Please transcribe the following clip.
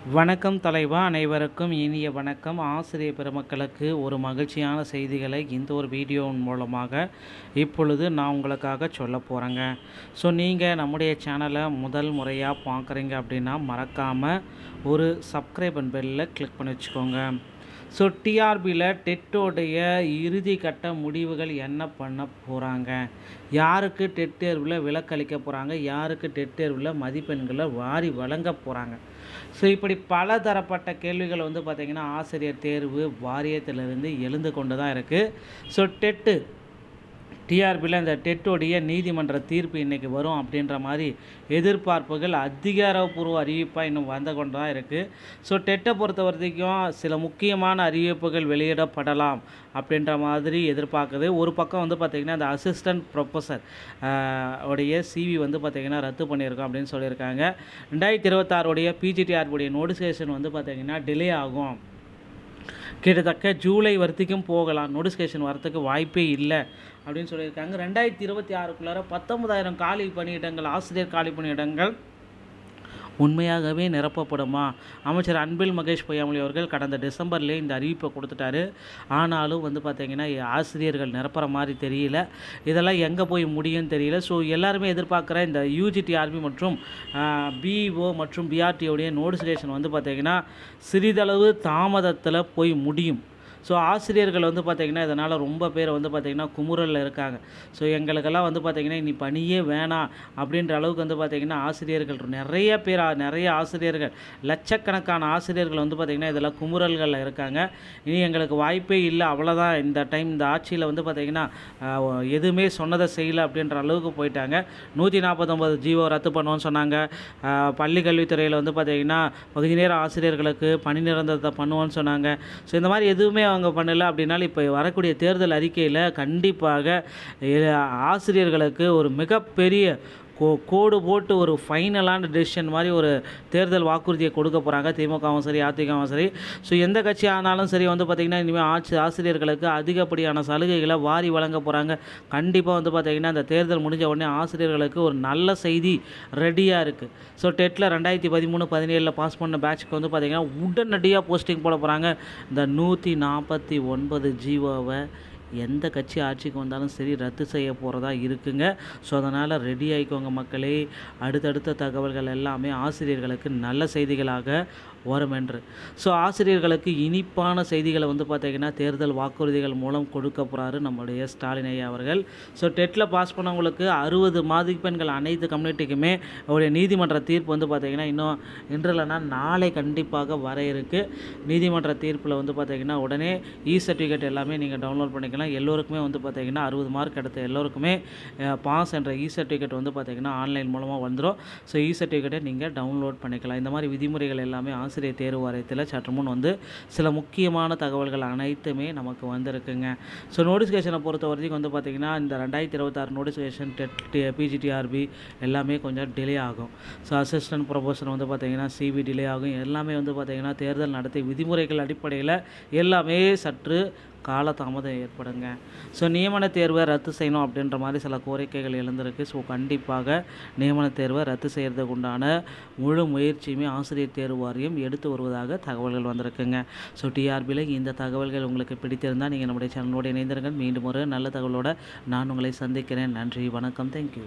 வணக்கம் தலைவா, அனைவருக்கும் இனிய வணக்கம். ஆசிரியர் பெருமக்களுக்கு ஒரு மகிழ்ச்சியான செய்திகளை இந்த ஒரு வீடியோ மூலமாக இப்பொழுது நான் உங்களுக்காக சொல்ல போகிறேங்க. ஸோ நீங்கள் நம்முடைய சேனலை முதல் முறையாக பார்க்குறீங்க அப்படின்னா மறக்காமல் ஒரு சப்ஸ்கிரைப் அண்ட் பெல்லில் கிளிக் பண்ணி வச்சுக்கோங்க. ஸோ டிஆர்பியில் டெட்டோடைய இறுதி கட்ட முடிவுகள் என்ன பண்ண போகிறாங்க, யாருக்கு டெட் தேர்வில் விலக்களிக்க போகிறாங்க, யாருக்கு டெட் தேர்வில் மதிப்பெண்களை வாரி வழங்க போகிறாங்க. ஸோ இப்படி பல தரப்பட்ட கேள்விகள் பார்த்திங்கன்னா ஆசிரியர் தேர்வு வாரியத்திலிருந்து எழுந்து கொண்டு தான் இருக்குது. ஸோ டிஆர்பியில் இந்த டெட்டோடைய நீதிமன்ற தீர்ப்பு இன்றைக்கி வரும் அப்படின்ற மாதிரி எதிர்பார்ப்புகள் அதிகாரப்பூர்வ அறிவிப்பாக இன்னும் வந்து கொண்டு தான் இருக்குது. ஸோ டெட்டை பொறுத்த வரைக்கும் சில முக்கியமான அறிவிப்புகள் வெளியிடப்படலாம் அப்படின்ற மாதிரி எதிர்பார்க்குது. ஒரு பக்கம் பார்த்திங்கன்னா இந்த அசிஸ்டன்ட் ப்ரொஃபஸர் உடைய சிவி பார்த்திங்கன்னா ரத்து பண்ணியிருக்கோம் அப்படின்னு சொல்லியிருக்காங்க. 2026 பிஜிடிஆர்புடைய நோட்டிஃபிகேஷன் பார்த்திங்கன்னா டிலே ஆகும், கிட்டத்தட்ட ஜூலை வரைக்கும் போகலாம், நோட்டிஃபிகேஷன் வரத்துக்கு வாய்ப்பே இல்லை அப்படின்னு சொல்லியிருக்காங்க. 2026 19,000 காலி பணியிடங்கள், ஆசிரியர் காலி பணியிடங்கள் உண்மையாகவே நிரப்பப்படுமா? அமைச்சர் அன்பில் மகேஷ் பொய்யாமொழி அவர்கள் கடந்த டிசம்பர்லேயே இந்த அறிவிப்பை கொடுத்துட்டாரு. ஆனாலும் பார்த்திங்கன்னா ஆசிரியர்கள் நிரப்புற மாதிரி தெரியல. இதெல்லாம் எங்கே போய் முடியும்னு தெரியல. ஸோ எல்லாருமே எதிர்பார்க்குற இந்த யூஜிடிஆர்பி மற்றும் பிஇஓ மற்றும் பிஆர்டிஓடைய நோட்டிஃபிகேஷன் பார்த்திங்கன்னா சிறிதளவு தாமதத்தில் போய் முடியும். ஸோ ஆசிரியர்கள் பார்த்திங்கன்னா இதனால் ரொம்ப பேர் பார்த்திங்கன்னா குமுறலில் இருக்காங்க. ஸோ எங்களுக்கெல்லாம் பார்த்திங்கன்னா இனி பணியே வேணாம் அப்படின்ற அளவுக்கு பார்த்திங்கன்னா ஆசிரியர்கள் நிறைய ஆசிரியர்கள், லட்சக்கணக்கான ஆசிரியர்கள் பார்த்திங்கன்னா இதெல்லாம் குமுறல்களில் இருக்காங்க. இனி எங்களுக்கு வாய்ப்பே இல்லை, அவ்வளோதான், இந்த டைம் இந்த ஆட்சியில் பார்த்திங்கன்னா எதுவுமே சொன்னதை செய்யலை அப்படின்ற அளவுக்கு போயிட்டாங்க. 149 ஜிஓ ரத்து பண்ணுவோன்னு சொன்னாங்க. பள்ளி கல்வித்துறையில் பார்த்திங்கன்னா பகுதி நேர ஆசிரியர்களுக்கு பணி நிரந்தரத்தை பண்ணுவோன்னு சொன்னாங்க. ஸோ இந்த மாதிரி எதுவுமே அவங்க பண்ணலை. அப்படின்னாலும் இப்போ வரக்கூடிய தேர்தல் அறிக்கையில் கண்டிப்பாக ஆசிரியர்களுக்கு ஒரு மிகப்பெரிய கோடு போட்டு ஒரு ஃபைனலான டெசிஷன் மாதிரி ஒரு தேர்தல் வாக்குறுதியை கொடுக்க போகிறாங்க. திமுகவும் சரி, அதிமுகவும் சரி. ஸோ எந்த கட்சி ஆனாலும் சரி பார்த்திங்கன்னா இனிமேல் ஆசிரியர்களுக்கு அதிகப்படியான சலுகைகளை வாரி வழங்க போகிறாங்க. கண்டிப்பாக பார்த்திங்கன்னா இந்த தேர்தல் முடிஞ்ச உடனே ஆசிரியர்களுக்கு ஒரு நல்ல செய்தி ரெடியாக இருக்குது. ஸோ டெட்டில் 2013, 17 பாஸ் பண்ண பேட்சுக்கு பார்த்திங்கன்னா உடனடியாக போஸ்டிங் போட போகிறாங்க. இந்த 149 ஜிஓவை எந்த கட்சி ஆட்சிக்கு வந்தாலும் சரி ரத்து செய்ய போகிறதா இருக்குங்க. ஸோ அதனால் ரெடி ஆகிக்கோங்க மக்களே. அடுத்தடுத்த தகவல்கள் எல்லாமே ஆசிரியர்களுக்கு நல்ல செய்திகளாக வரும் என்று. ஸோ ஆசிரியர்களுக்கு இனிப்பான செய்திகளை பார்த்திங்கன்னா தேர்தல் வாக்குறுதிகள் மூலம் கொடுக்க போகிறாரு நம்முடைய ஸ்டாலின் ஐயா அவர்கள். ஸோ டெட்டில் பாஸ் பண்ணவங்களுக்கு 60 மதிப்பெண்கள் அனைத்து கம்யூனிட்டிக்குமே அவருடைய நீதிமன்ற தீர்ப்பு பார்த்திங்கன்னா இன்னும் இன்று இல்லைனா நாளை கண்டிப்பாக வர இருக்குது. நீதிமன்ற தீர்ப்பில் பார்த்திங்கன்னா உடனே சர்டிஃபிகேட் எல்லாமே நீங்கள் டவுன்லோட் பண்ணிக்கலாம். எல்லோருக்குமே பார்த்திங்கன்னா 60 மார்க் எடுத்த எல்லோருக்குமே பாஸ் என்ற சர்டிஃபிகேட் பார்த்திங்கன்னா ஆன்லைன் மூலமாக வந்துடும். ஸோ சர்டிஃபிகேட்டை நீங்கள் டவுன்லோட் பண்ணிக்கலாம். இந்த மாதிரி விதிமுறைகள் எல்லாமே ஆசிரியர் தேர்வு வாரியத்தில் சற்று முன் சில முக்கியமான தகவல்கள் அனைத்துமே நமக்கு வந்திருக்குங்க. ஸோ நோட்டிஃபிகேஷனை பொறுத்த வரைக்கும் பார்த்திங்கன்னா இந்த 2026 நோட்டிஃபிகேஷன் பிஜிடிஆர்பி எல்லாமே கொஞ்சம் டிலே ஆகும். ஸோ அசிஸ்டன்ட் ப்ரொஃபஸர் பார்த்திங்கன்னா சிவி டிலே ஆகும். எல்லாமே பார்த்திங்கன்னா தேர்தல் நடத்தை விதிமுறைகள் அடிப்படையில் எல்லாமே சற்று காலதாமதம் ஏற்படுங்க. ஸோ நியமன தேர்வை ரத்து செய்யணும் அப்படின்ற மாதிரி சில கோரிக்கைகள் எழுந்திருக்கு. ஸோ கண்டிப்பாக நியமன தேர்வை ரத்து செய்கிறதுக்கு உண்டான முழு முயற்சியுமே ஆசிரியர் தேர்வு வாரியம் எடுத்து வருவதாக தகவல்கள் வந்திருக்குங்க. ஸோ டிஆர்பியில் இந்த தகவல்கள் உங்களுக்கு பிடித்திருந்தால் நீங்கள் நம்முடைய சேனலோடு இணைந்திருங்கள். மீண்டும் ஒரு நல்ல தகவலோடு நான் உங்களை சந்திக்கிறேன். நன்றி, வணக்கம், தேங்க்யூ.